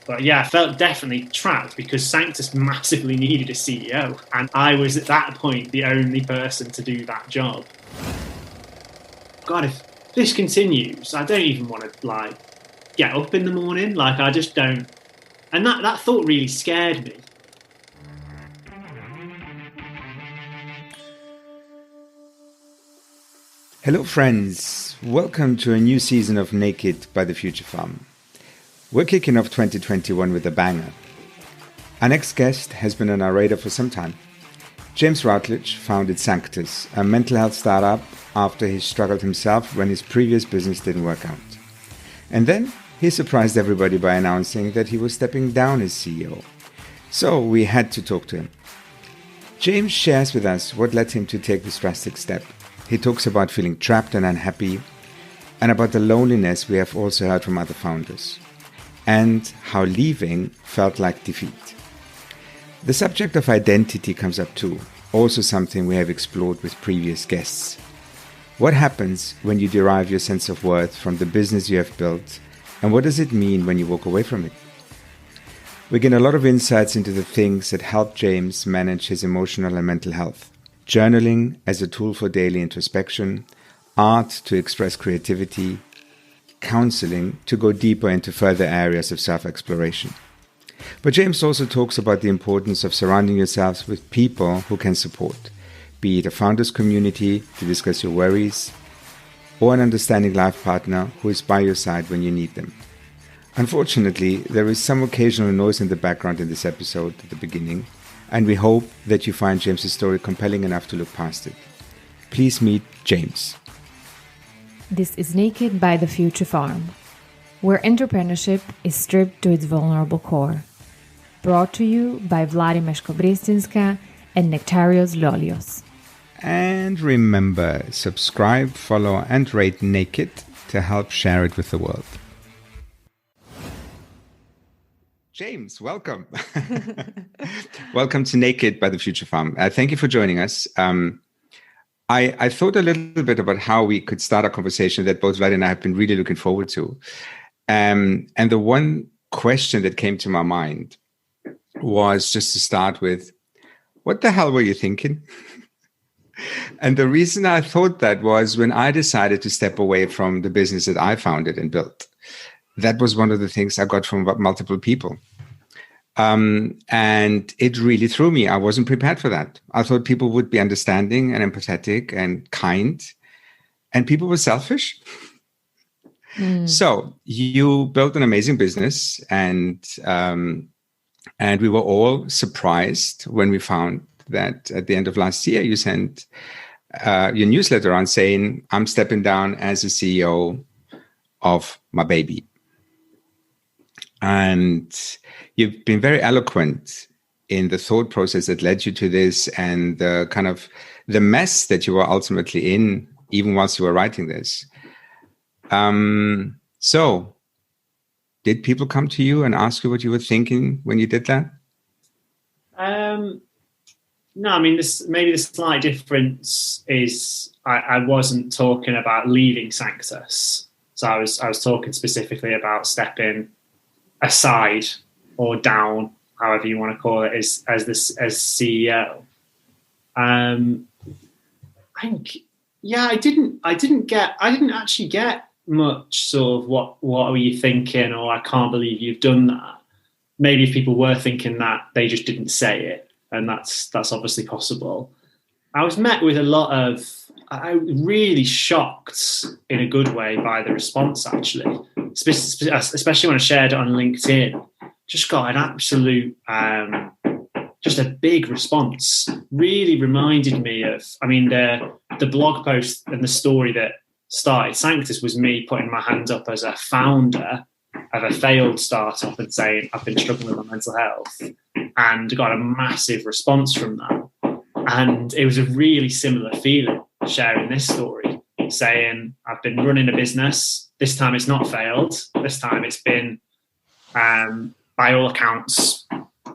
But yeah, I felt definitely trapped because Sanctus massively needed a CEO. And I was at that point the only person to do that job. God, if this continues, I don't even want to get up in the morning. I just don't. And that thought really scared me. Hello friends, welcome to a new season of Naked by the Future Farm. We're kicking off 2021 with a banger. Our next guest has been on our radar for some time. James Routledge founded Sanctus, a mental health startup, after he struggled himself when his previous business didn't work out. And then he surprised everybody by announcing that he was stepping down as CEO. So we had to talk to him. James shares with us what led him to take this drastic step. He talks about feeling trapped and unhappy, and about the loneliness we have also heard from other founders, and how leaving felt like defeat. The subject of identity comes up too, also something we have explored with previous guests. What happens when you derive your sense of worth from the business you have built, and what does it mean when you walk away from it? We gain a lot of insights into the things that help James manage his emotional and mental health. Journaling as a tool for daily introspection, art to express creativity, counseling to go deeper into further areas of self-exploration. But James also talks about the importance of surrounding yourselves with people who can support, be it a founders community to discuss your worries, or an understanding life partner who is by your side when you need them. Unfortunately, there is some occasional noise in the background in this episode at the beginning, and we hope that you find James's story compelling enough to look past it. Please meet James. This is Naked by the Future Farm, where entrepreneurship is stripped to its vulnerable core. Brought to you by Vladi and Nektarios Lolios. And remember, subscribe, follow, and rate Naked to help share it with the world. James, welcome. Welcome to Naked by the Future Farm. Thank you for joining us. I thought a little bit about how we could start a conversation that both Vlad and I have been really looking forward to. And the one question that came to my mind was just to start with, what the hell were you thinking? And the reason I thought that was when I decided to step away from the business that I founded and built. That was one of the things I got from multiple people. And it really threw me. I wasn't prepared for that. I thought people would be understanding and empathetic and kind, and people were selfish. So you built an amazing business, and we were all surprised when we found that at the end of last year, you sent your newsletter on saying, I'm stepping down as the CEO of my baby. And you've been very eloquent in the thought process that led you to this, and the kind of the mess that you were ultimately in, even whilst you were writing this. So did people come to you and ask you what you were thinking when you did that? No, I mean, maybe the slight difference is I wasn't talking about leaving Sanctus. So I was talking specifically about stepping aside or down, however you want to call it, as CEO. I think, yeah, I didn't actually get much sort of what were you thinking, or I can't believe you've done that. Maybe if people were thinking that, they just didn't say it, and that's obviously possible. I was met with a lot of, I really shocked in a good way by the response, actually, especially when I shared it on LinkedIn. Just got an absolute, just a big response. Really reminded me of, I mean, the blog post and the story that started Sanctus was me putting my hand up as a founder of a failed startup and saying, I've been struggling with my mental health, and got a massive response from that. And it was a really similar feeling sharing this story, saying I've been running a business. This time it's not failed. This time it's been, by all accounts,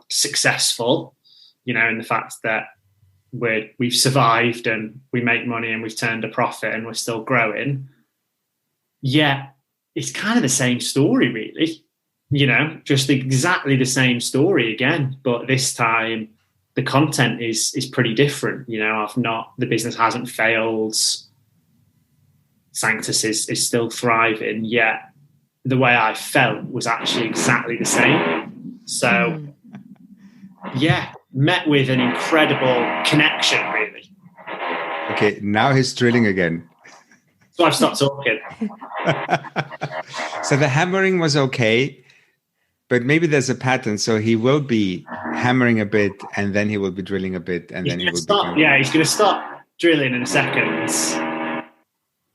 successful, in the fact that we've survived and we make money and we've turned a profit and we're still growing. Yeah, it's kind of the same story, really. just exactly the same story again, but this time the content is pretty different. The business hasn't failed. Sanctus is still thriving, yet the way I felt was actually exactly the same. So met with an incredible connection, really. Okay, now he's drilling again. So I've stopped talking. So the hammering was okay, but maybe there's a pattern. So he will be hammering a bit, and then he will be drilling a bit, and then he will stop. Yeah, he's going to stop drilling in a second.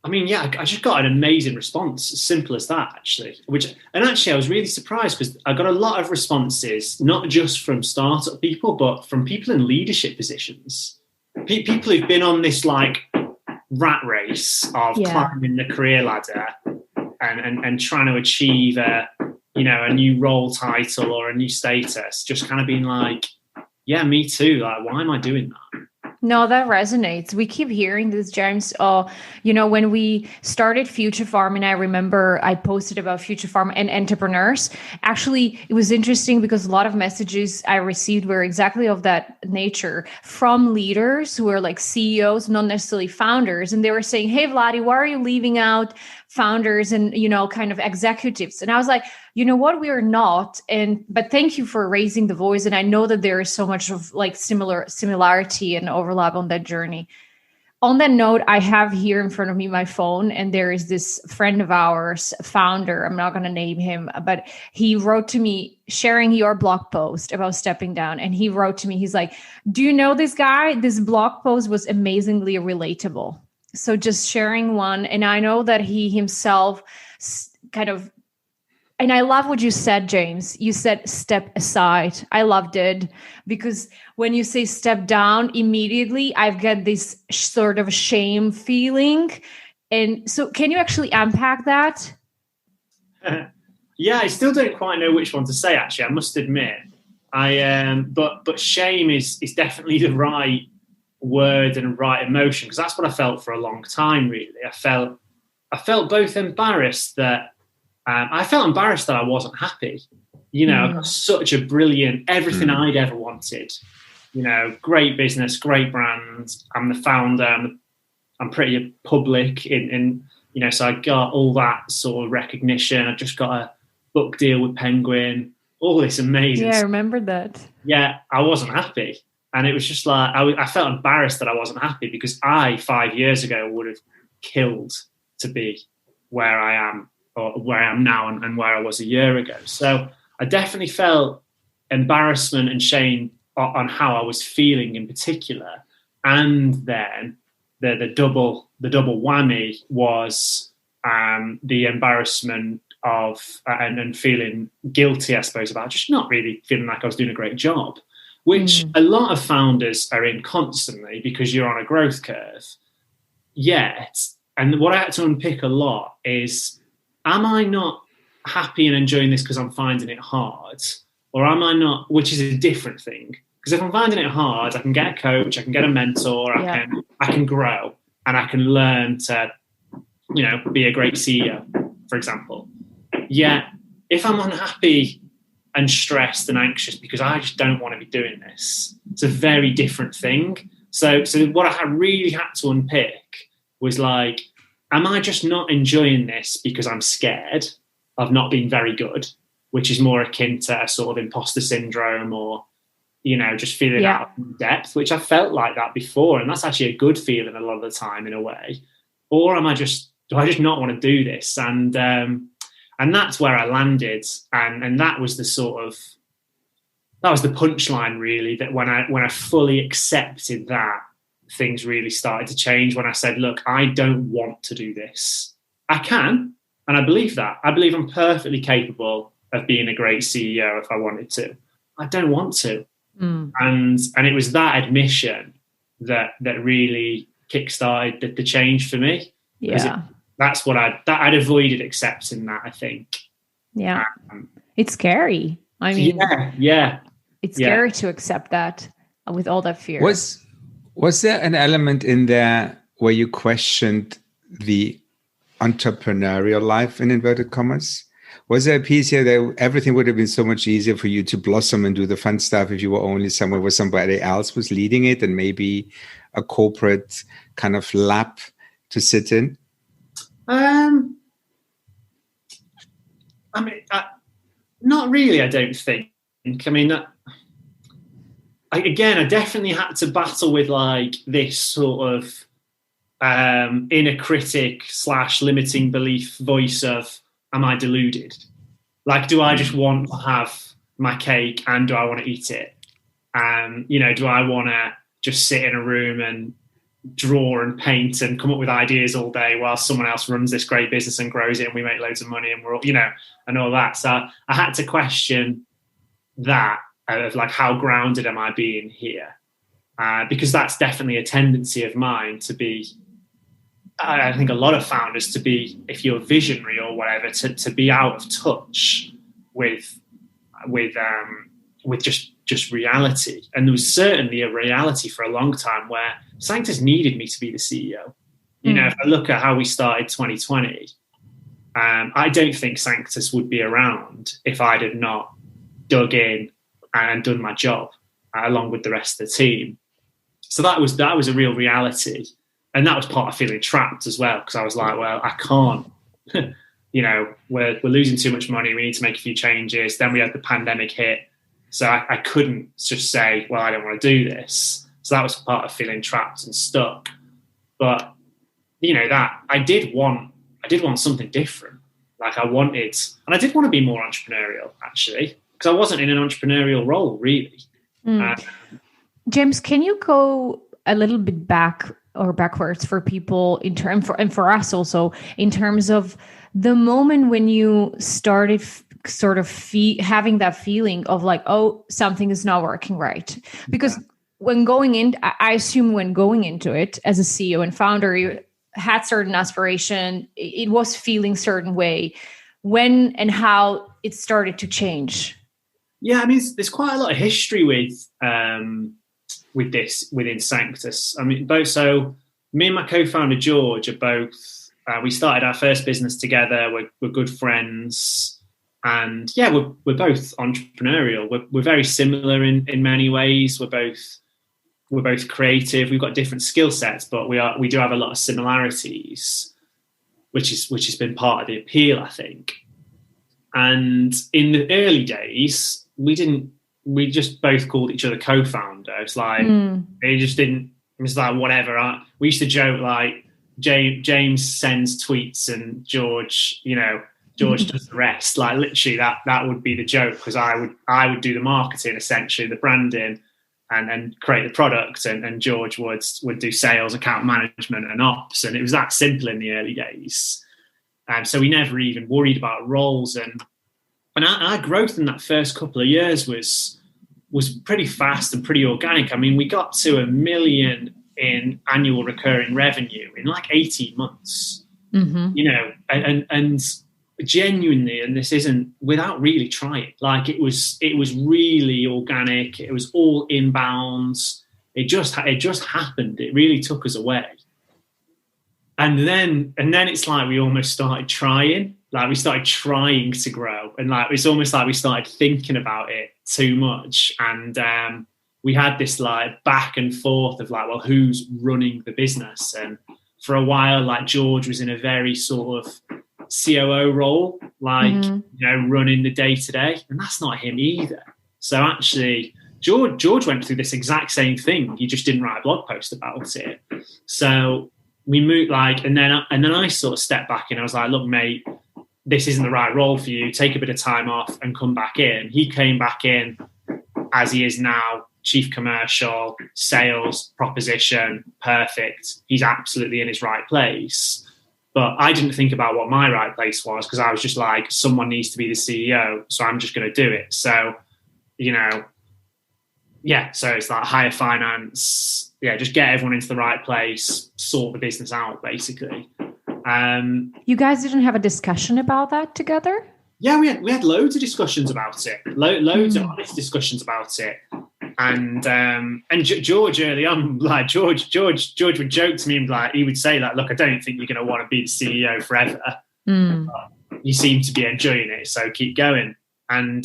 I mean, I just got an amazing response, as simple as that, actually. And I was really surprised because I got a lot of responses, not just from startup people, but from people in leadership positions. People who've been on this rat race of climbing the career ladder and trying to achieve a new role title or a new status, just kind of being like, yeah, me too. Why am I doing that? No, that resonates. We keep hearing this, James. When we started Future Farm, and I remember I posted about Future Farm and entrepreneurs. Actually, it was interesting because a lot of messages I received were exactly of that nature from leaders who are CEOs, not necessarily founders. And they were saying, hey, Vladi, why are you leaving out founders and, kind of executives? And I was like, you know what, we are not. But thank you for raising the voice. And I know that there is so much of similarity and overlap on that journey. On that note, I have here in front of me my phone, and there is this friend of ours, founder. I'm not going to name him, but he wrote to me sharing your blog post about stepping down. And he wrote to me, he's like, do you know this guy? This blog post was amazingly relatable. So just sharing one. And I know that he himself kind of, and I love what you said, James. You said step aside. I loved it because when you say step down, immediately I've got this sort of shame feeling. And so can you actually unpack that? I still don't quite know which one to say, actually, I must admit. But shame is definitely the right word and right emotion, because that's what I felt for a long time, really. I felt both embarrassed that I felt embarrassed that I wasn't happy. I've got such a brilliant, everything I'd ever wanted. Great business, great brand. I'm the founder. I'm pretty public in so I got all that sort of recognition. I just got a book deal with Penguin, all this amazing stuff. I remember that. Yeah, I wasn't happy. And it was just I felt embarrassed that I wasn't happy because 5 years ago would have killed to be where I am, or where I am now, and where I was a year ago. So I definitely felt embarrassment and shame on how I was feeling in particular. And then the double whammy was the embarrassment of and feeling guilty, I suppose, about just not really feeling like I was doing a great job, which a lot of founders are in constantly because you're on a growth curve. Yet, and what I had to unpick a lot is, am I not happy and enjoying this because I'm finding it hard? Or am I not, which is a different thing. Because if I'm finding it hard, I can get a coach, I can get a mentor, I can grow, and I can learn to, be a great CEO, for example. Yet, if I'm unhappy and stressed and anxious because I just don't want to be doing this, it's a very different thing. So what I really had to unpick was am I just not enjoying this because I'm scared of not being very good, which is more akin to a sort of imposter syndrome, or, just feeling out of depth, which I felt like that before. And that's actually a good feeling a lot of the time in a way. Or do I just not want to do this? And that's where I landed. And that was the punchline, really, that when I fully accepted that, things really started to change. When I said, look, I don't want to do this. I can, and I believe that. I believe I'm perfectly capable of being a great CEO if I wanted to. I don't want to. And it was that admission that really kickstarted the change for me. Yeah. That's what I'd avoided accepting that, I think. Yeah. It's scary. I mean, it's scary to accept that with all that fear. Was there an element in there where you questioned the entrepreneurial life, in inverted commas? Was there a piece here that everything would have been so much easier for you to blossom and do the fun stuff if you were only somewhere where somebody else was leading it and maybe a corporate kind of lap to sit in? Not really, I don't think. I mean, I definitely had to battle with like this sort of inner critic / limiting belief voice of, am I deluded? Like, do I just want to have my cake and do I want to eat it? Do I want to just sit in a room and draw and paint and come up with ideas all day while someone else runs this great business and grows it and we make loads of money and we're all, and all that. So I had to question that of like, how grounded am I being here? Because that's definitely a tendency of mine to be, I think a lot of founders to be, if you're visionary or whatever, to be out of touch with just reality. And there was certainly a reality for a long time where Sanctus needed me to be the CEO. If I look at how we started 2020, I don't think Sanctus would be around if I'd have not dug in and done my job along with the rest of the team. So that was a real reality. And that was part of feeling trapped as well, because I was like, well, I can't, we're losing too much money. We need to make a few changes. Then we had the pandemic hit. So I couldn't just say, well, I don't want to do this. So that was part of feeling trapped and stuck. But, that I did want something different. Like I did want to be more entrepreneurial, actually, because I wasn't in an entrepreneurial role, really. James, can you go a little bit backwards for people and for us also, in terms of the moment when you started sort of having that feeling of like, oh, something is not working right? Because I assume when going into it as a CEO and founder, you had certain aspiration, it was feeling certain way. When and how it started to change? Yeah, I mean, there's quite a lot of history with this within Sanctus. I mean, so me and my co-founder George are both. We started our first business together. We're good friends, and yeah, we're both entrepreneurial. We're very similar in many ways. We're both creative. We've got different skill sets, but we do have a lot of similarities, which has been part of the appeal, I think. And in the early days, we just both called each other co-founder. It's like, it was like, whatever. We used to joke like James sends tweets and George does the rest. Like literally that would be the joke, because I would do the marketing, essentially the branding and create the product, and George would do sales, account management and ops. And it was that simple in the early days. So we never even worried about roles. And our growth in that first couple of years was pretty fast and pretty organic. I mean, we got to 1 million in annual recurring revenue in like 18 months, and genuinely, and this isn't without really trying, like it was really organic. It was all inbounds. It just happened. It really took us away. And then it's like we almost started trying. Like we started trying to grow, and like it's almost like we started thinking about it too much. And we had this like back and forth of like, well, who's running the business? And for a while, like George was in a very sort of COO role, like running the day to day, and that's not him either. So actually, George went through this exact same thing. He just didn't write a blog post about it. So we moved and then I sort of stepped back and I was like, look, mate, this isn't the right role for you. Take a bit of time off and come back in. He came back in as he is now, chief commercial, sales, proposition, perfect. He's absolutely in his right place. But I didn't think about what my right place was, because I was just like, someone needs to be the CEO, so I'm just going to do it. So, so it's like hire finance, just get everyone into the right place, sort the business out, basically. You guys didn't have a discussion about that together? Yeah, we had loads of discussions about it, loads of honest discussions about it. And George early on, like George would joke to me and like he would say like, look, I don't think you're going to want to be the CEO forever. you seem to be enjoying it, so keep going. And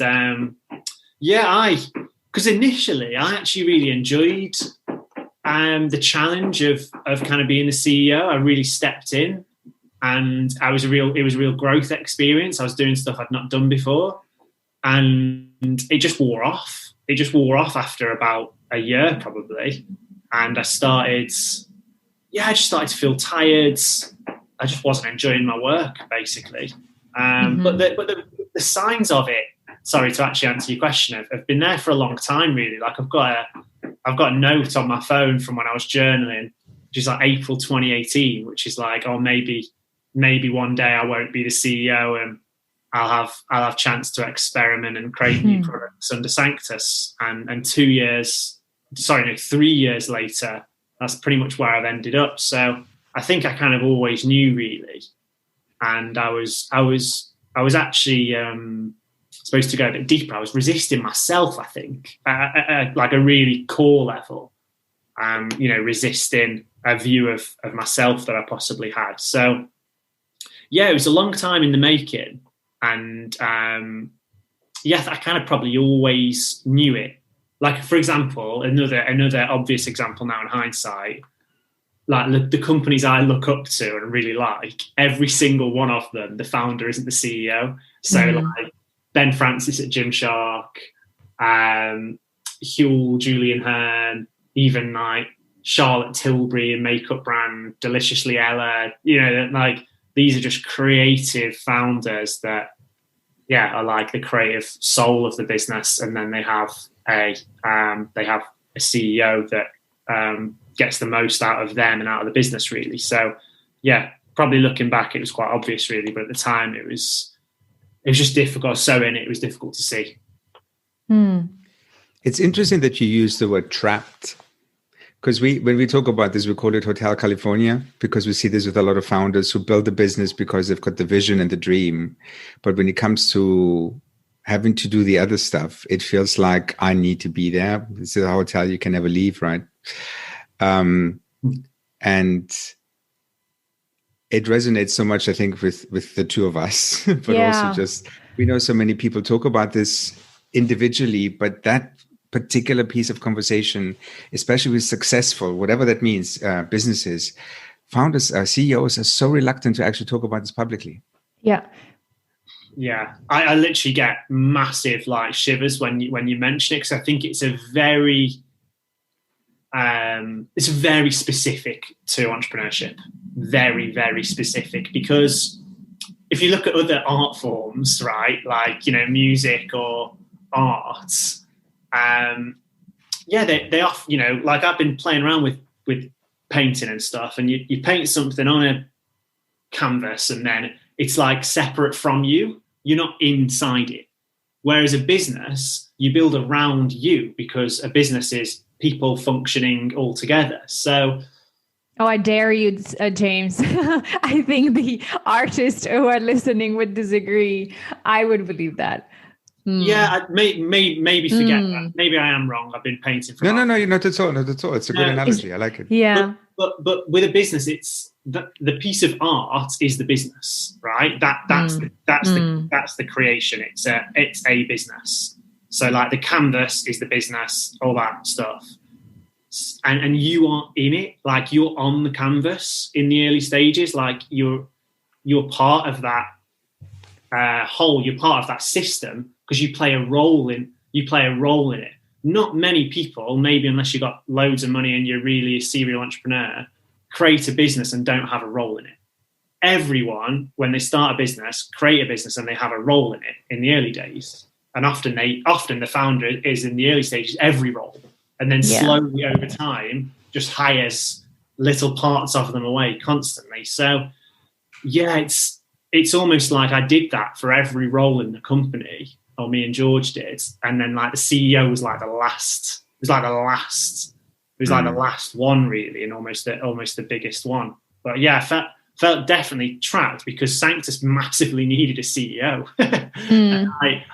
because initially I actually really enjoyed the challenge of kind of being the CEO. I really stepped in, and it was a real growth experience. I was doing stuff I'd not done before, and it just wore off. It just wore off after about a year probably, and I just started to feel tired. I just wasn't enjoying my work basically. But the signs of it, sorry to actually answer your question, have been there for a long time really. Like I've got a note on my phone from when I was journaling, which is like April 2018, which is like, oh, maybe one day I won't be the CEO and I'll have chance to experiment and create new products under Sanctus. And 3 years later, that's pretty much where I've ended up. So I think I kind of always knew really. And I was actually supposed to go a bit deeper. I was resisting myself, I think, at like a really core level, resisting a view of myself that I possibly had. So, yeah, it was a long time in the making. And, I kind of probably always knew it. Like, for example, another obvious example now in hindsight, like the companies I look up to and really like, every single one of them, the founder isn't the CEO. So like Ben Francis at Gymshark, Huel, Julian Hearn, even like Charlotte Tilbury and makeup brand Deliciously Ella, like these are just creative founders that, are like the creative soul of the business. And then they have a CEO that gets the most out of them and out of the business really. So probably looking back, it was quite obvious really, but at the time it was just difficult. So it was difficult to see. It's interesting that you use the word trapped, because when we talk about this, we call it Hotel California, because we see this with a lot of founders who build a business because they've got the vision and the dream. But when it comes to having to do the other stuff, it feels like I need to be there. This is a hotel you can never leave, right? And it resonates so much, I think, with the two of us, but also just, we know so many people talk about this individually, but that particular piece of conversation, especially with successful, whatever that means, businesses, founders, CEOs are so reluctant to actually talk about this publicly. Yeah. Yeah, I literally get massive like shivers when you mention it, because I think it's very specific to entrepreneurship, very, very specific. Because if you look at other art forms, right, like music or arts, they often, like I've been playing around with painting and stuff, and you paint something on a canvas, and then it's like separate from you. You're not inside it. Whereas a business, you build around you, because a business is people functioning all together. So, I dare you, James. I think the artists who are listening would disagree. I would believe that. Yeah, maybe forget that. Maybe I am wrong. I've been painting for No, you're not at all. Not at all. It's a good analogy. I like it. Yeah. But with a business, it's the piece of art is the business, right? That's the creation. It's a business. So like the canvas is the business, all that stuff. And you are in it, like you're on the canvas in the early stages, like you're part of that whole, you're part of that system, because you play a role in it. Not many people, maybe unless you've got loads of money and you're really a serial entrepreneur, create a business and don't have a role in it. Everyone, when they start a business, create a business and they have a role in it in the early days. And often the founder is in the early stages every role, and then slowly over time just hires little parts of them away constantly. So it's almost like I did that for every role in the company, or me and George did, and then like the CEO was like the last. It was like the last one really, and almost the biggest one. But yeah, I felt definitely trapped, because Sanctus massively needed a CEO. And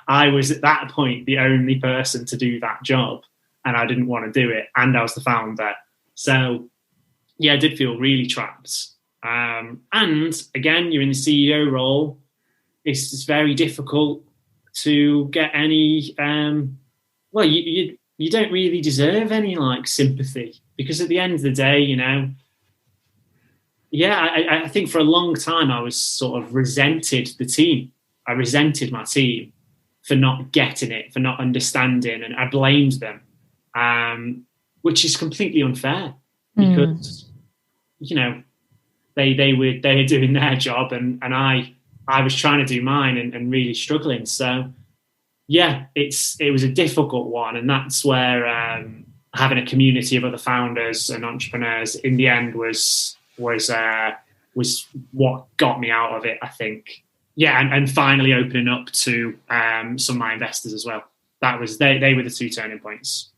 I was at that point the only person to do that job, and I didn't want to do it, and I was the founder. So yeah, I did feel really trapped. And again, you're in the CEO role. it's very difficult to get any. Well, you don't really deserve any like sympathy, because at the end of the day, you know. Yeah, I think for a long time I was sort of resented the team. I resented my team for not getting it, for not understanding, and I blamed them, which is completely unfair, because you know they were doing their job, and I was trying to do mine and really struggling. So yeah, it was a difficult one, and that's where having a community of other founders and entrepreneurs in the end was what got me out of it, I think. Yeah, and finally opening up to some of my investors as well. That was they were the two turning points.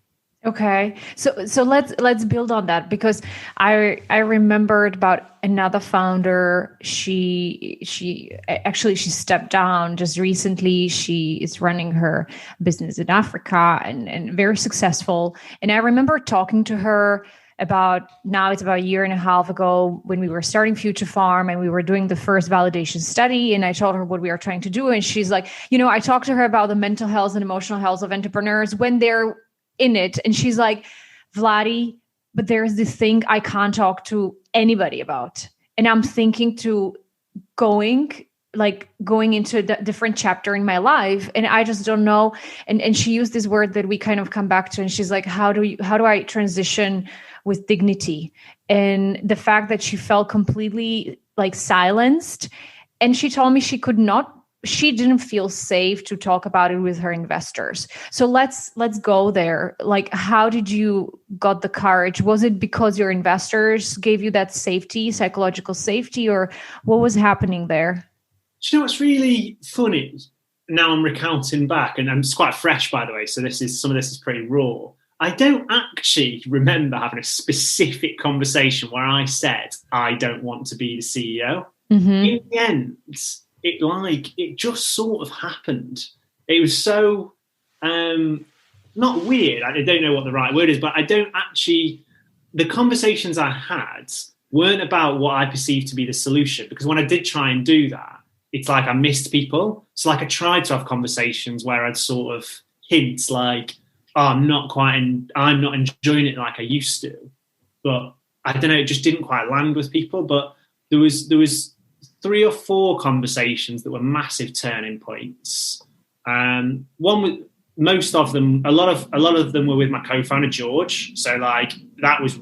Okay, so let's build on that, because I remembered about another founder. She stepped down just recently. She is running her business in Africa and very successful. And I remember talking to her about a year and a half ago, when we were starting Future Farm and we were doing the first validation study, and I told her what we are trying to do. And she's like, I talked to her about the mental health and emotional health of entrepreneurs when they're in it. And she's like, Vladi, but there's this thing I can't talk to anybody about. And I'm thinking to going into a different chapter in my life, and I just don't know. And she used this word that we kind of come back to, and she's like, how do I transition with dignity? And the fact that she felt completely like silenced, and she told me she didn't feel safe to talk about it with her investors. So let's go there. Like, how did you got the courage? Was it because your investors gave you that safety, psychological safety, or what was happening there? Do you know what's really funny? Now I'm recounting back, and it's quite fresh, by the way, so some of this is pretty raw. I don't actually remember having a specific conversation where I said, I don't want to be the CEO. Mm-hmm. In the end, it just sort of happened. It was so, not weird. I don't know what the right word is, but the conversations I had weren't about what I perceived to be the solution, because when I did try and do that, it's like I missed people. So like I tried to have conversations where I'd sort of hints like, I'm not enjoying it like I used to. But I don't know, it just didn't quite land with people. But there was 3 or 4 conversations that were massive turning points. One with most of them, a lot of them were with my co-founder George. So like that was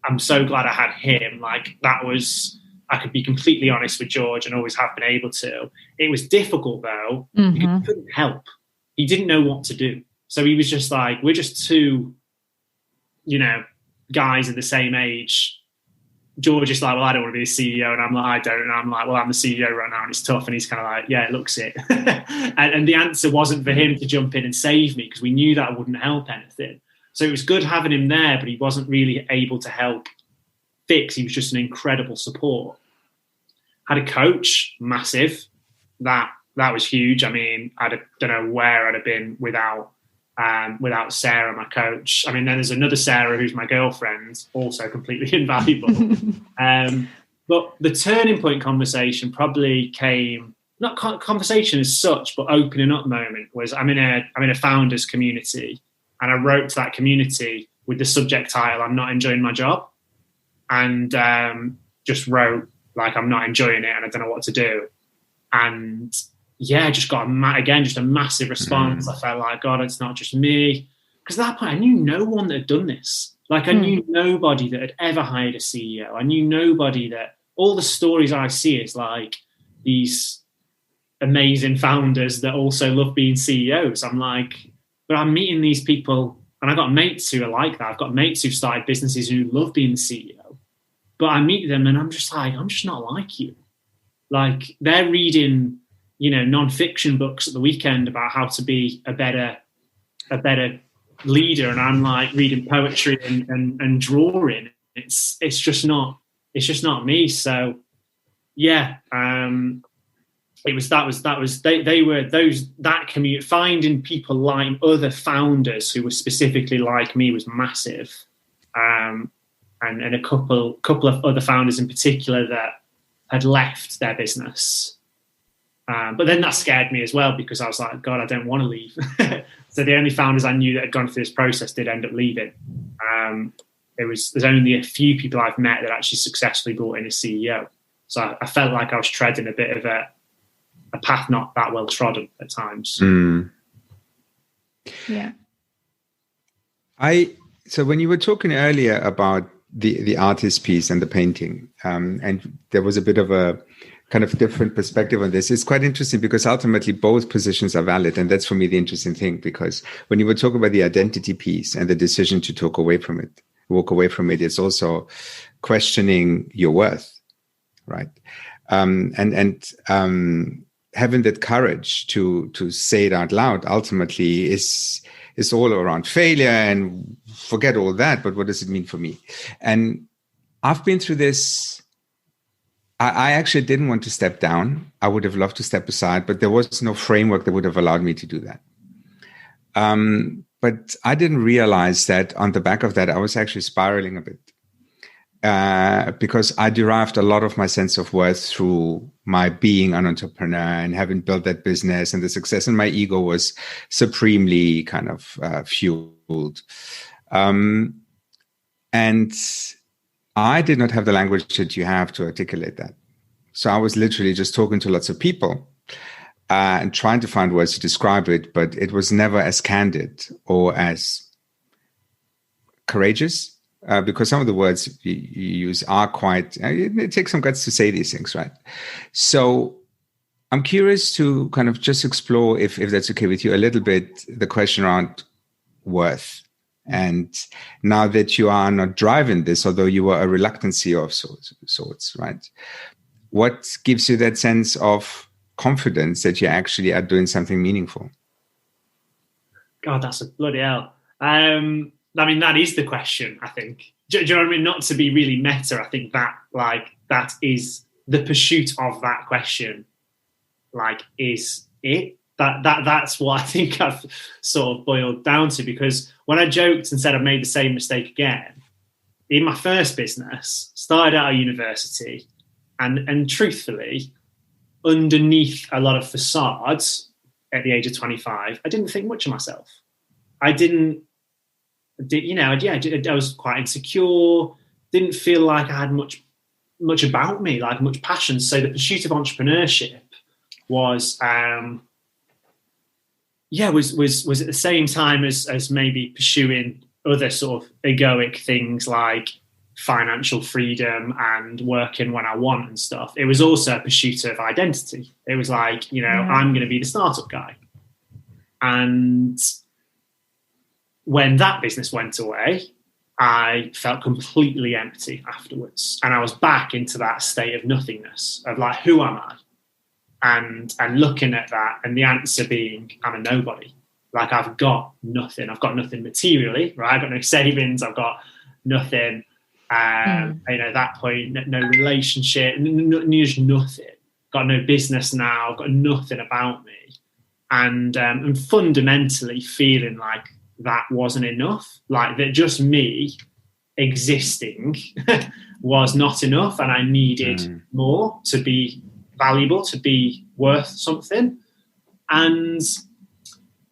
I'm so glad I had him. Like that was, I could be completely honest with George, and always have been able to. It was difficult though, because he couldn't help. He didn't know what to do. So he was just like, we're just two, guys of the same age. George is like, well, I don't want to be the CEO. And I'm like, I don't. And I'm like, well, I'm the CEO right now and it's tough. And he's kind of like, yeah, it looks it. and the answer wasn't for him to jump in and save me, because we knew that wouldn't help anything. So it was good having him there, but he wasn't really able to help fix. He was just an incredible support. Had a coach, massive. That was huge. I mean, I don't know where I'd have been without Sarah, my coach. I mean, then there's another Sarah who's my girlfriend, also completely invaluable. But the turning point conversation probably came, not conversation as such, but opening up moment was I'm in a founders community, and I wrote to that community with the subject title, I'm not enjoying my job, and just wrote like, I'm not enjoying it and I don't know what to do. And yeah, just got just a massive response. I felt like, God, it's not just me. Because at that point, I knew no one that had done this. Like, I knew nobody that had ever hired a CEO. I knew nobody that, all the stories I see is like these amazing founders that also love being CEOs. I'm like, but I'm meeting these people, and I've got mates who are like that. I've got mates who've started businesses who love being the CEO. But I meet them and I'm just like, I'm just not like you. Like, they're reading, non-fiction books at the weekend about how to be a better leader, and I'm like reading poetry and drawing. It's just not me. So yeah, that community, finding people like other founders who were specifically like me was massive, and a couple of other founders in particular that had left their business But then that scared me as well, because I was like, God, I don't want to leave. So the only founders I knew that had gone through this process did end up leaving. There's only a few people I've met that actually successfully brought in a CEO. So I felt like I was treading a bit of a path not that well trodden at times. Yeah. So when you were talking earlier about the artist piece and the painting, and there was a bit of a kind of different perspective on this. It's quite interesting because ultimately both positions are valid. And that's for me the interesting thing, because when you were talking about the identity piece and the decision to walk away from it, it's also questioning your worth, right? And having that courage to say it out loud ultimately is all around failure and forget all that. But what does it mean for me? And I've been through this. I actually didn't want to step down. I would have loved to step aside, but there was no framework that would have allowed me to do that. But I didn't realize that on the back of that, I was actually spiraling a bit because I derived a lot of my sense of worth through my being an entrepreneur and having built that business and the success, and my ego was supremely kind of fueled. And I did not have the language that you have to articulate that. So I was literally just talking to lots of people and trying to find words to describe it, but it was never as candid or as courageous, because some of the words you use are quite, it takes some guts to say these things, right? So I'm curious to kind of just explore, if that's okay with you, a little bit the question around worth. And now that you are not driving this, although you were a reluctant CEO of sorts, right? What gives you that sense of confidence that you actually are doing something meaningful? God, that's a bloody hell. I mean, that is the question, I think. Do you know what I mean? Not to be really meta, I think that is the pursuit of that question. Is it? That's what I think I've sort of boiled down to, because when I joked and said I've made the same mistake again, in my first business, started out of university, and truthfully, underneath a lot of facades at the age of 25, I didn't think much of myself. I was quite insecure, didn't feel like I had much about me, like much passion. So the pursuit of entrepreneurship was was at the same time as maybe pursuing other sort of egoic things like financial freedom and working when I want and stuff. It was also a pursuit of identity. It was like, I'm going to be the startup guy. And when that business went away, I felt completely empty afterwards. And I was back into that state of nothingness, of like, who am I? And looking at that, and the answer being, I'm a nobody. Like, I've got nothing. I've got nothing materially, right? I've got no savings. I've got nothing. At that point, no relationship, just nothing. Got no business now. I've got nothing about me, and fundamentally feeling like that wasn't enough. Like that, just me existing was not enough, and I needed more to be valuable, to be worth something. And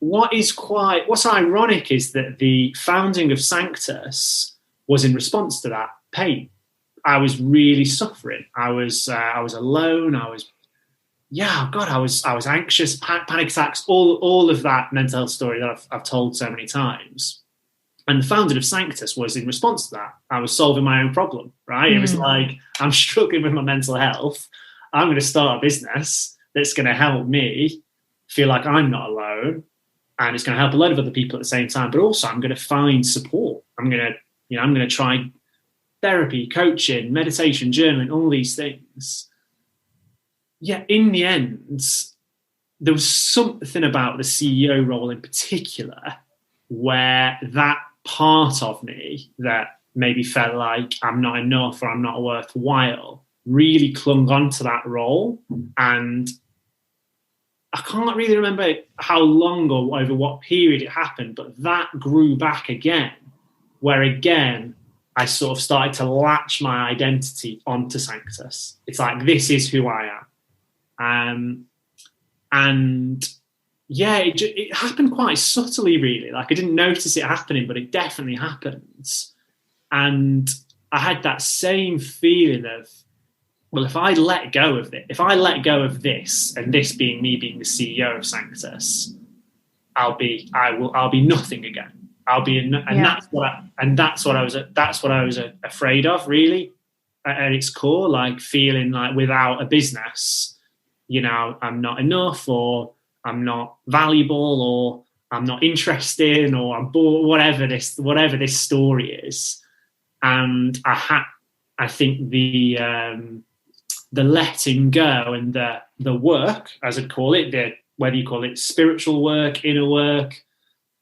what's ironic is that the founding of Sanctus was in response to that pain. I was really suffering. I was alone. I was anxious, panic attacks, all of that mental health story that I've told so many times. And the founding of Sanctus was in response to that. I was solving my own problem, right? It was like, I'm struggling with my mental health. I'm going to start a business that's going to help me feel like I'm not alone, and it's going to help a lot of other people at the same time. But also, I'm going to find support. I'm going to try therapy, coaching, meditation, journaling, all these things. Yeah, in the end, there was something about the CEO role in particular where that part of me that maybe felt like I'm not enough or I'm not worthwhile really clung on to that role. And I can't really remember how long or over what period it happened, but that grew back again, where again, I sort of started to latch my identity onto Sanctus. It's like, this is who I am. And yeah, it happened quite subtly, really. Like, I didn't notice it happening, but it definitely happens. And I had that same feeling of, well, if I let go of it, if I let go of this, and this being me being the CEO of Sanctus, I'll be nothing again. That's what I was afraid of, really, at its core, like feeling like without a business, I'm not enough, or I'm not valuable, or I'm not interesting, or I'm bored, whatever this story is. And I think the letting go and the work, as I'd call it, whether you call it spiritual work, inner work,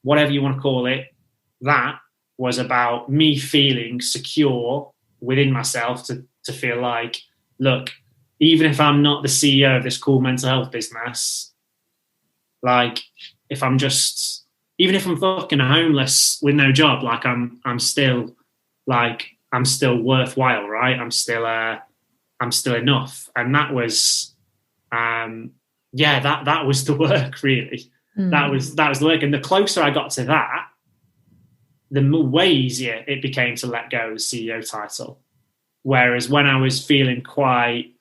whatever you want to call it, that was about me feeling secure within myself to feel like, look, even if I'm not the CEO of this cool mental health business, like even if I'm fucking homeless with no job, like I'm still worthwhile, right? I'm still enough. And that was, that was the work, really. That was the work. And the closer I got to that, the way easier it became to let go of the CEO title. Whereas when I was feeling quite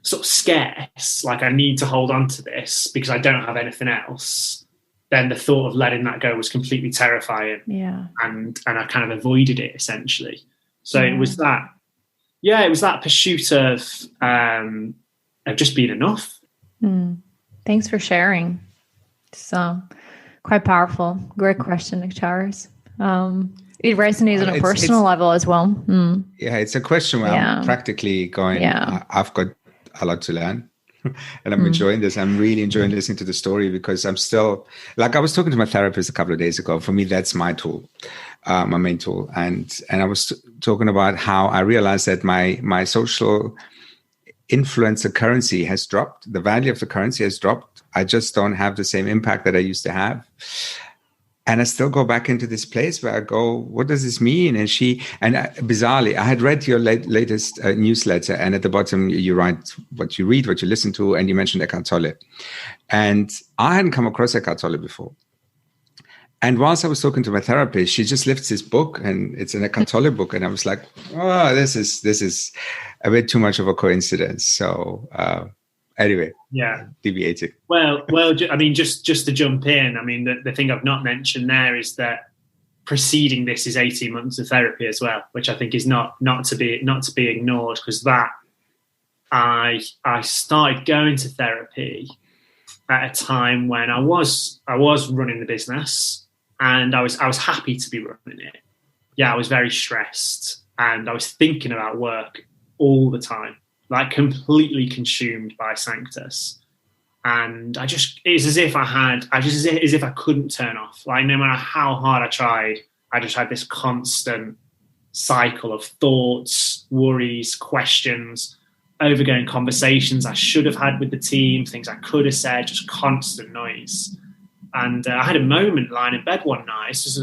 sort of scarce, like I need to hold on to this because I don't have anything else, then the thought of letting that go was completely terrifying. Yeah. And I kind of avoided it, essentially. So it was that pursuit of just being enough. Thanks for sharing. So quite powerful. Great question, Nektarios. It resonates on a personal level as well. Yeah, it's a question where I'm practically going, I've got a lot to learn. And I'm enjoying this. I'm really enjoying listening to the story, because I'm still, like, I was talking to my therapist a couple of days ago. For me, that's my tool, my main tool. And I was talking about how I realized that my social influencer currency has dropped. The value of the currency has dropped. I just don't have the same impact that I used to have. And I still go back into this place where I go, what does this mean? And bizarrely, I had read your latest newsletter, and at the bottom you write what you read, what you listen to, and you mentioned Eckhart Tolle. And I hadn't come across Eckhart Tolle before. And whilst I was talking to my therapist, she just lifts this book, and it's an Eckhart Tolle book. And I was like, oh, this is a bit too much of a coincidence. So anyway, deviating. Well, I mean, just to jump in, I mean, the thing I've not mentioned there is that preceding this is 18 months of therapy as well, which I think is not to be ignored, because that I started going to therapy at a time when I was running the business, and I was happy to be running it. Yeah, I was very stressed, and I was thinking about work all the time, like completely consumed by Sanctus. And it's as if I couldn't turn off. Like, no matter how hard I tried, I just had this constant cycle of thoughts, worries, questions, overgoing conversations I should have had with the team, things I could have said, just constant noise. And I had a moment lying in bed one night. This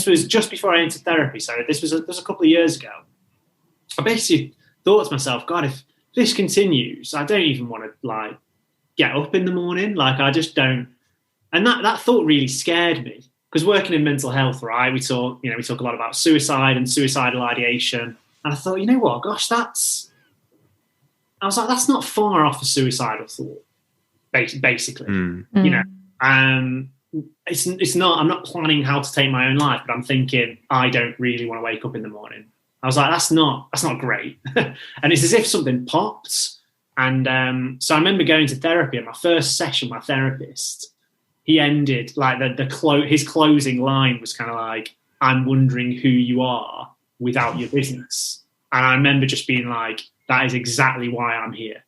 was just before I entered therapy, so this was a couple of years ago. I basically thought to myself, God, if this continues, I don't even want to get up in the morning. Like, I just don't. And that thought really scared me, because working in mental health, right, we talk a lot about suicide and suicidal ideation. And I thought, you know what, gosh, that's not far off a suicidal thought, basically. It's not, I'm not planning how to take my own life, but I'm thinking, I don't really want to wake up in the morning. I was like, that's not great. And it's as if something popped. And so I remember going to therapy, and my first session, my therapist, he ended, like, his closing line was kind of like, I'm wondering who you are without your business. And I remember just being like, that is exactly why I'm here.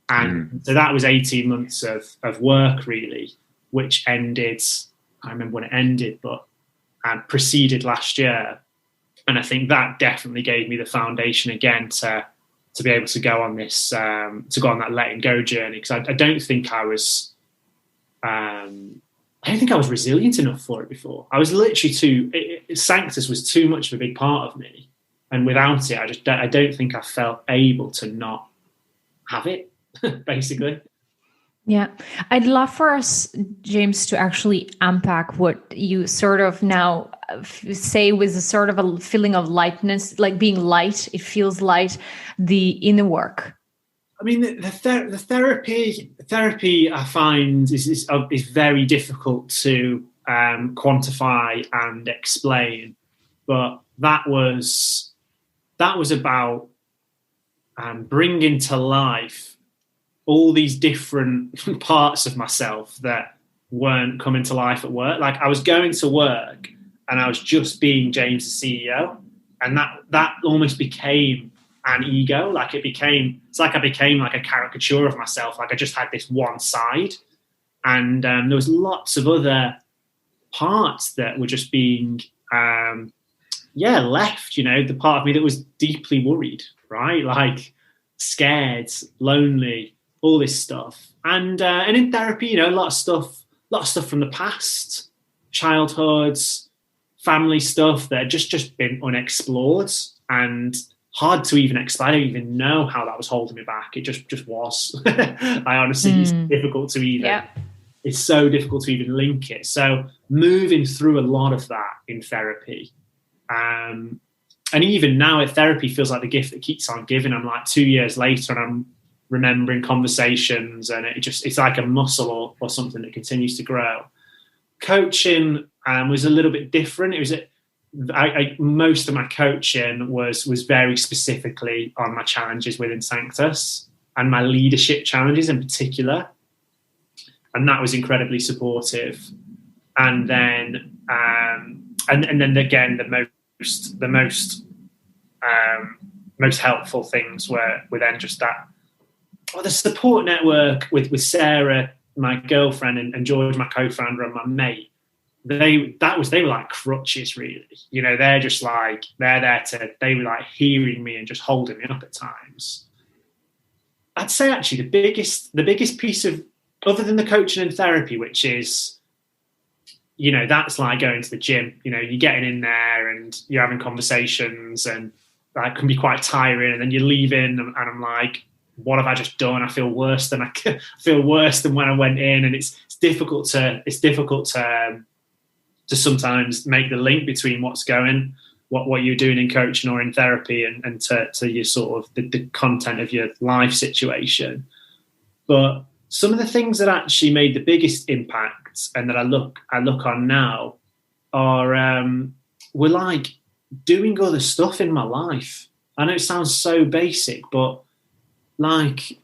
And so that was 18 months of work, really, which ended, I remember when it ended, but proceeded last year. And I think that definitely gave me the foundation again to be able to go on this, to go on that letting go journey. Because I don't think I was resilient enough for it before. I was literally Sanctus was too much of a big part of me. And without it, I don't think I felt able to not have it, basically. Yeah. I'd love for us, James, to actually unpack what you sort of now say with a sort of a feeling of lightness, like being light. It feels light, the inner work. I mean, the therapy I find is very difficult to quantify and explain, but that was about bringing to life all these different parts of myself that weren't coming to life at work. Like, I was going to work and I was just being James, the CEO, and that almost became an ego. Like, it's like I became like a caricature of myself. Like, I just had this one side, and there was lots of other parts that were just being left. The part of me that was deeply worried, right? Like, scared, lonely, all this stuff. And in therapy, a lot of stuff from the past, childhoods, family stuff that had just been unexplored and hard to even explain. I don't even know how that was holding me back. It just was. I honestly, it's difficult to even. Yeah. It's so difficult to even link it. So moving through a lot of that in therapy, and even now, therapy feels like the gift that keeps on giving. I'm like 2 years later, and I'm remembering conversations, and it's like a muscle or something that continues to grow. Coaching was a little bit different. It was most of my coaching was very specifically on my challenges within Sanctus and my leadership challenges in particular, and that was incredibly supportive. And then and then again, the most helpful things were then just that. Well, the support network with Sarah, my girlfriend, and George, my co-founder, and my mate, they were like crutches, really. They're just like, they were like hearing me and just holding me up at times. I'd say actually the biggest piece of, other than the coaching and therapy, which is, that's like going to the gym. You're getting in there and you're having conversations, and that can be quite tiring. And then you're leaving, and I'm like, what have I just done? I feel worse than when I went in, and it's difficult to sometimes make the link between what you're doing in coaching or in therapy and to your sort of the content of your life situation. But some of the things that actually made the biggest impact and that I look on now are were like doing other stuff in my life. I know it sounds so basic, but like,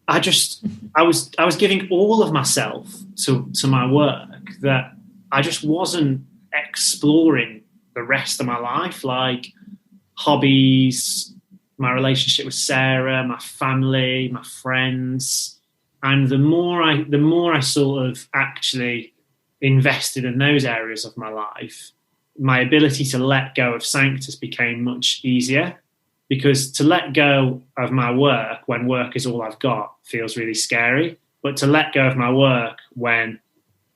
I was giving all of myself to my work that I just wasn't exploring the rest of my life, like hobbies, my relationship with Sarah, my family, my friends. And the more I sort of actually invested in those areas of my life, my ability to let go of Sanctus became much easier. Because to let go of my work when work is all I've got feels really scary. But to let go of my work when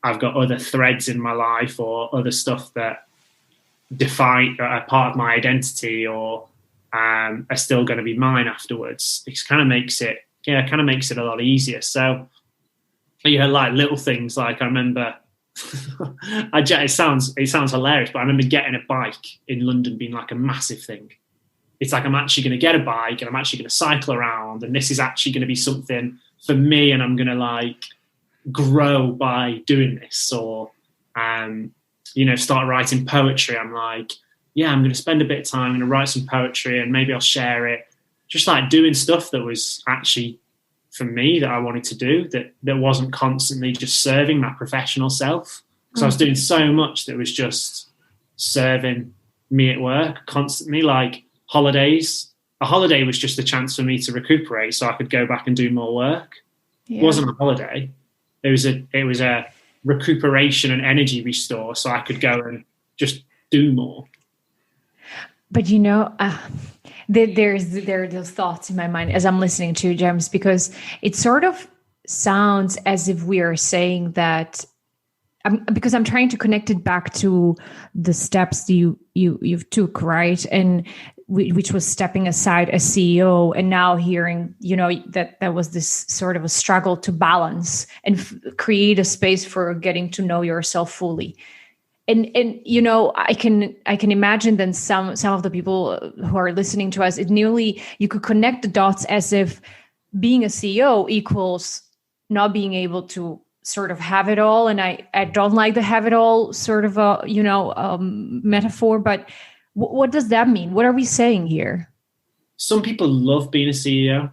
I've got other threads in my life or other stuff that define a part of my identity or are still going to be mine afterwards, it kind of makes it a lot easier. So like little things, like I remember it sounds hilarious, but I remember getting a bike in London being like a massive thing. It's like, I'm actually going to get a bike and I'm actually going to cycle around, and this is actually going to be something for me, and I'm going to like grow by doing this. Or, start writing poetry. I'm like, I'm going to spend a bit of time, I'm going to write some poetry and maybe I'll share it. Just like doing stuff that was actually for me that I wanted to do, that wasn't constantly just serving my professional self. Because I was doing so much that was just serving me at work constantly, like holidays. A holiday was just a chance for me to recuperate so I could go back and do more work. Yeah. It wasn't a holiday. It was a recuperation and energy restore so I could go and just do more. But there are those thoughts in my mind as I'm listening to James, because it sort of sounds as if we are saying that, because I'm trying to connect it back to the steps you've took, right? And which was stepping aside as CEO, and now hearing, that was this sort of a struggle to balance and create a space for getting to know yourself fully. And I can imagine then some of the people who are listening to us, you could connect the dots as if being a CEO equals not being able to sort of have it all. And I don't like the have it all sort of metaphor, but what does that mean? What are we saying here? Some people love being a CEO.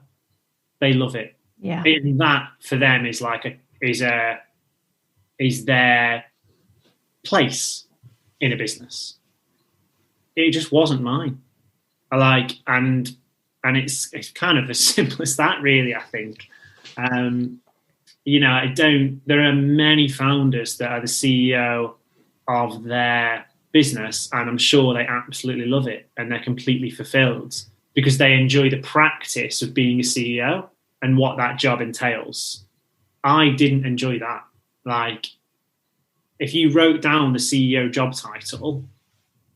They love it. Yeah. And that for them is is their place in a business. It just wasn't mine. And it's kind of as simple as that, really, I think. There are many founders that are the CEO of their business, and I'm sure they absolutely love it and they're completely fulfilled because they enjoy the practice of being a CEO and what that job entails. I didn't enjoy that. If you wrote down the CEO job title,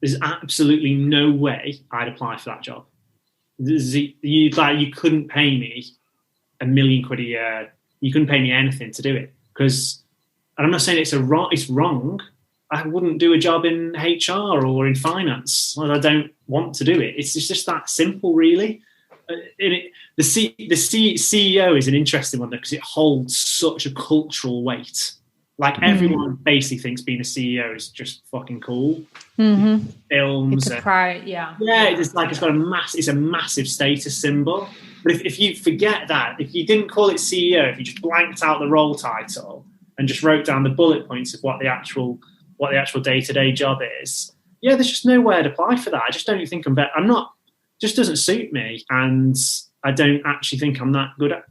there's absolutely no way I'd apply for that job. You couldn't pay me £1 million a year. You couldn't pay me anything to do it because, and I'm not saying it's wrong. I wouldn't do a job in HR or in finance. I don't want to do it. It's just that simple, really. The CEO is an interesting one because it holds such a cultural weight. Everyone basically thinks being a CEO is just fucking cool. Mm-hmm. Films, it's a pride, yeah. Yeah, it's got a massive status symbol. But if you forget that, if you didn't call it CEO, if you just blanked out the role title and just wrote down the bullet points of what the actual day-to-day job is, there's just no way I'd apply for that. I just don't think just doesn't suit me, and I don't actually think I'm that good at.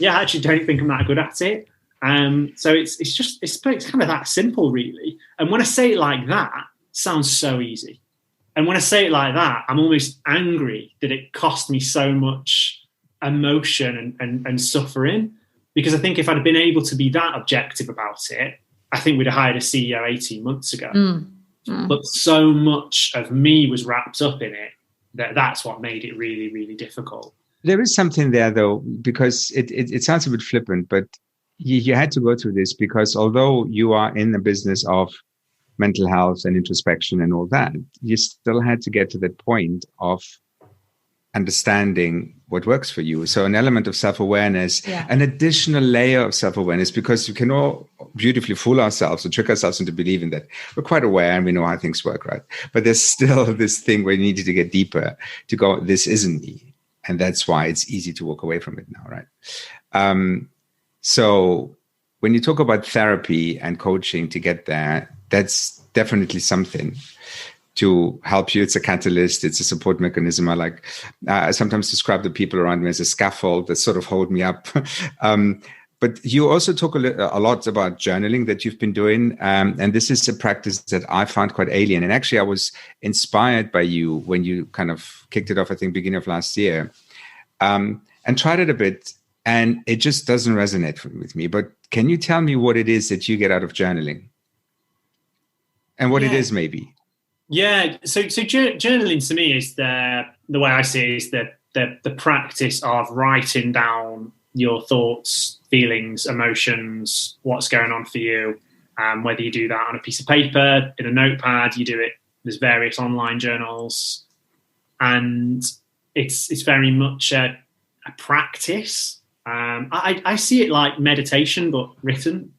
I actually don't think I'm that good at it. So it's kind of that simple, really. And when I say it like that, it sounds so easy. And when I say it like that, I'm almost angry that it cost me so much emotion and suffering. Because I think if I'd been able to be that objective about it, I think we'd have hired a CEO 18 months ago. But so much of me was wrapped up in it that's what made it really, really difficult. There is something there, though, because it sounds a bit flippant, but you had to go through this because although you are in the business of mental health and introspection and all that, you still had to get to that point of understanding what works for you. So an element of self-awareness, an additional layer of self-awareness, because you can all beautifully fool ourselves and trick ourselves into believing that we're quite aware and we know how things work, right? But there's still this thing where you needed to get deeper to go, this isn't me. And that's why it's easy to walk away from it now, right? So when you talk about therapy and coaching to get there, that's definitely something to help you. It's a catalyst. It's a support mechanism. I sometimes describe the people around me as a scaffold that sort of hold me up. But you also talk a lot about journaling that you've been doing. And this is a practice that I found quite alien. And actually, I was inspired by you when you kind of kicked it off, I think, beginning of last year, and tried it a bit. And it just doesn't resonate with me. But can you tell me what it is that you get out of journaling? And what it is, maybe? Yeah. So journaling to me is the way I see it is the practice of writing down your thoughts, feelings, emotions, what's going on for you. Whether you do that on a piece of paper, in a notepad, you do it. There's various online journals, and it's very much a practice. I see it like meditation, but written.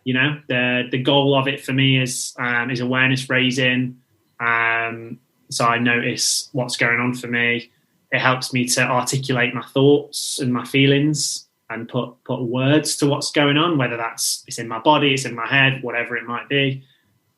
You know, the goal of it for me is awareness raising. So I notice what's going on for me. It helps me to articulate my thoughts and my feelings and put words to what's going on, whether it's in my body, it's in my head, whatever it might be.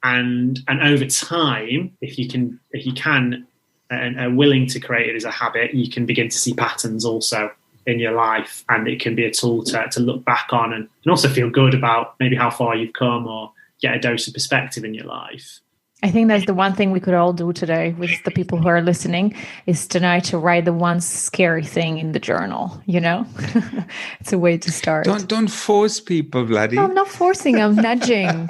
And over time, if you can and are willing to create it as a habit, you can begin to see patterns also in your life, and it can be a tool to look back on and also feel good about maybe how far you've come or get a dose of perspective in your life. I think that's the one thing we could all do today with the people who are listening is tonight to write the one scary thing in the journal, It's a way to start. Don't force people, Vladi. No, I'm not forcing, I'm nudging.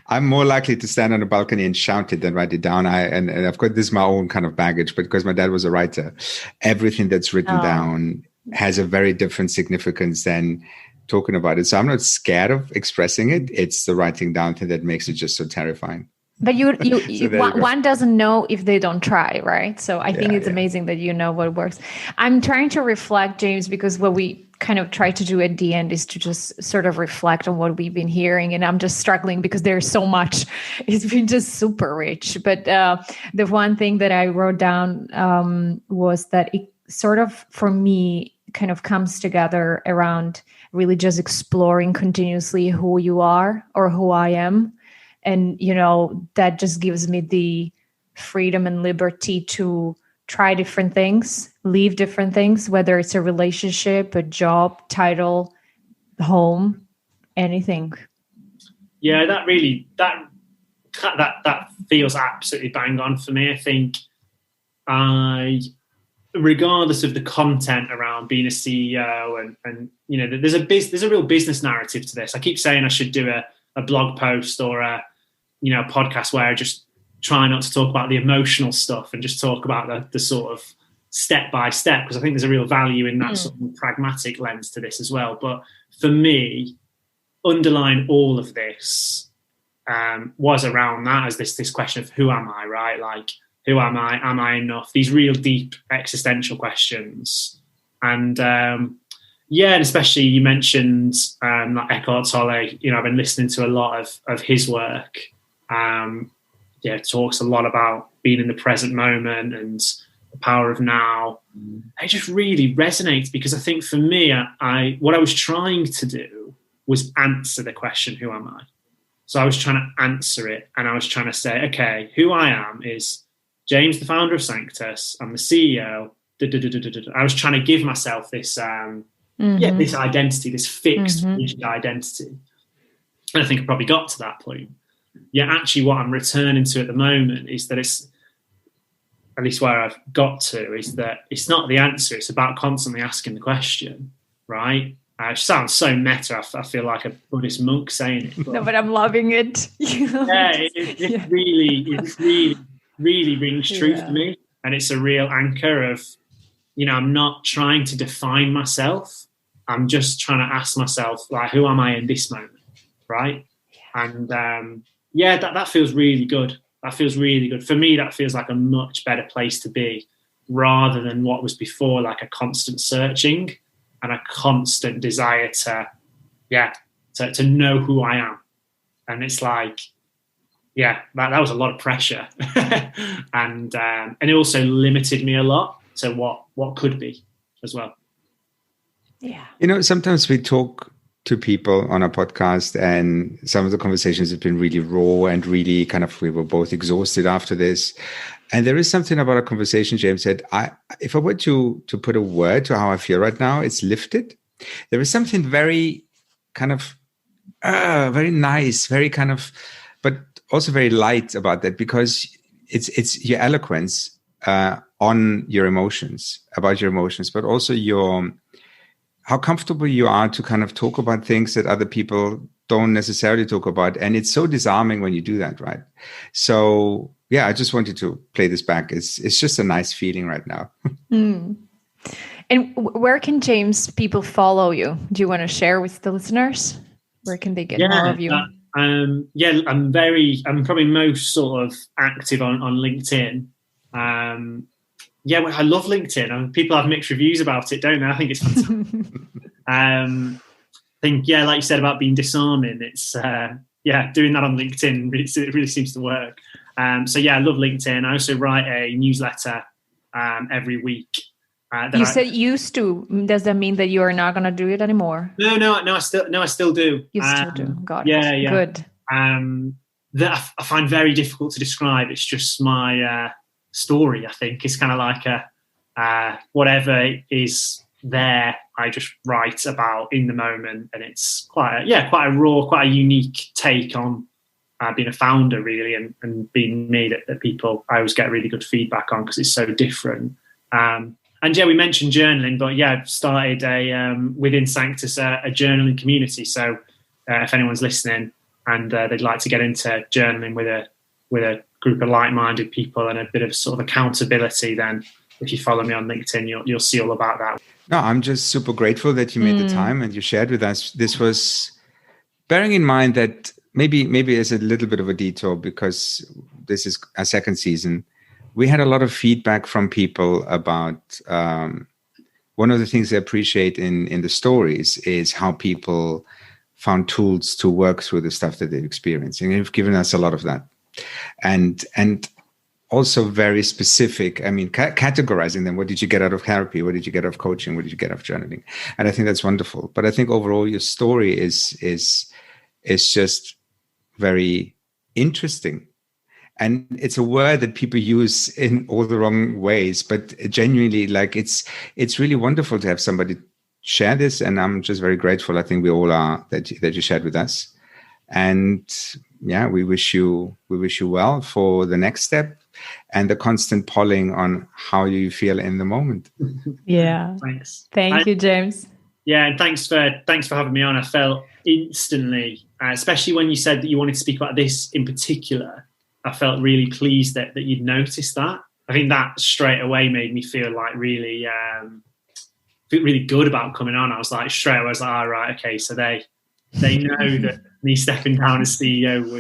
I'm more likely to stand on a balcony and shout it than write it down. And of course, this is my own kind of baggage, but because my dad was a writer, everything that's written down has a very different significance than talking about it. So I'm not scared of expressing it. It's the writing down thing that makes it just so terrifying. But one doesn't know if they don't try, right? So I think it's amazing that you know what works. I'm trying to reflect, James, because what we kind of try to do at the end is to just sort of reflect on what we've been hearing. And I'm just struggling because there's so much. It's been just super rich. But the one thing that I wrote down was that it sort of, for me, kind of comes together around really just exploring continuously who you are or who I am. And, that just gives me the freedom and liberty to try different things, leave different things, whether it's a relationship, a job, title, home, anything. Yeah, that feels absolutely bang on for me. I think regardless of the content around being a CEO and there's a real business narrative to this. I keep saying I should do a blog post or a podcast where I just try not to talk about the emotional stuff and just talk about the sort of step by step, because I think there's a real value in that sort of pragmatic lens to this as well. But for me, underlying all of this was around that, as this question of who am I, right? Like, who am I? Am I enough? These real deep existential questions. And and especially you mentioned like Eckhart Tolle. I've been listening to a lot of his work. Talks a lot about being in the present moment and the power of now. It just really resonates, because I think for me, what I was trying to do was answer the question, who am I? So I was trying to answer it, and I was trying to say, okay, who I am is James, the founder of Sanctus. I'm the CEO. I was trying to give myself this, this identity, this fixed rigid identity. And I think I probably got to that point. Yeah, actually, what I'm returning to at the moment is that it's, at least where I've got to, is that it's not the answer. It's about constantly asking the question, right? It sounds so meta. I feel like a Buddhist monk saying it. No, but I'm loving it. It really rings true for me. And it's a real anchor of, I'm not trying to define myself. I'm just trying to ask myself, like, who am I in this moment, right? And that feels really good. That feels really good. For me, that feels like a much better place to be, rather than what was before, like a constant searching and a constant desire to know who I am. And it's like, that was a lot of pressure. and it also limited me a lot to what could be as well. Yeah. Sometimes we talk to people on our podcast, and some of the conversations have been really raw and really kind of, we were both exhausted after this. And there is something about our conversation, James said, if I were to put a word to how I feel right now, it's lifted. There is something very kind of, very nice, very kind of, but also very light about that, because it's your eloquence on your emotions, about your emotions, but also how comfortable you are to kind of talk about things that other people don't necessarily talk about. And it's so disarming when you do that, right? So, I just wanted to play this back. It's just a nice feeling right now. And where can James people follow you? Do you want to share with the listeners? Where can they get more of you? I'm probably most sort of active on LinkedIn. I love LinkedIn. People have mixed reviews about it, don't they? I think it's fantastic. I think, like you said about being disarming, it's, doing that on LinkedIn, it really seems to work. I love LinkedIn. I also write a newsletter every week. You said used to. Does that mean that you are not going to do it anymore? No, I still do. You still do. Got it. Yeah. Good. That I find very difficult to describe. It's just my story. I think it's kind of like whatever is there, I just write about in the moment, and it's quite a raw, quite a unique take on being a founder really, and being me that people I always get really good feedback on because it's so different. And yeah, we mentioned journaling, but yeah, I've started within Sanctus a journaling community. So if anyone's listening and they'd like to get into journaling with a group of like-minded people and a bit of sort of accountability, then if you follow me on LinkedIn, you'll see all about that. No, I'm just super grateful that you made the time and you shared with us. This was bearing in mind that maybe as a little bit of a detour, because this is our second season. We had a lot of feedback from people about one of the things they appreciate in the stories is how people found tools to work through the stuff that they're experiencing. You've given us a lot of that. And also very specific, I mean, categorizing them. What did you get out of therapy? What did you get out of coaching? What did you get out of journaling? And I think that's wonderful. But I think overall your story is just very interesting. And it's a word that people use in all the wrong ways, but genuinely, like it's really wonderful to have somebody share this. And I'm just very grateful. I think we all are that you shared with us. And yeah, we wish you well for the next step and the constant polling on how you feel in the moment. Yeah. Thanks. Thank you, James. Yeah, and thanks for having me on. I felt instantly, especially when you said that you wanted to speak about this in particular, I felt really pleased that you'd noticed that. I think that straight away made me feel like really good about coming on. I was like, straight away, I was like, all right, okay, so they know that me stepping down as CEO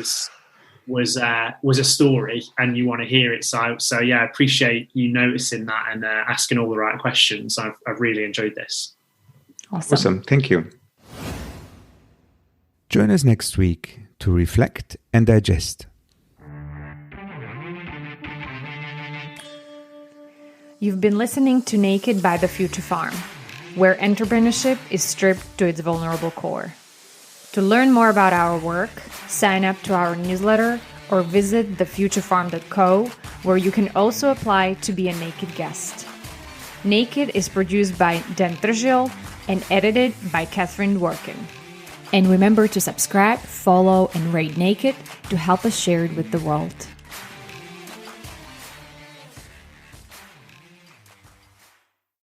was a story, and you want to hear it. So yeah, I appreciate you noticing that and asking all the right questions. I've really enjoyed this. Awesome. Thank you. Join us next week to reflect and digest. You've been listening to Naked by the Future Farm, where entrepreneurship is stripped to its vulnerable core. To learn more about our work, sign up to our newsletter or visit thefuturefarm.co, where you can also apply to be a Naked guest. Naked is produced by Dan Tržiel and edited by Catherine Dworkin. And remember to subscribe, follow, and rate Naked to help us share it with the world.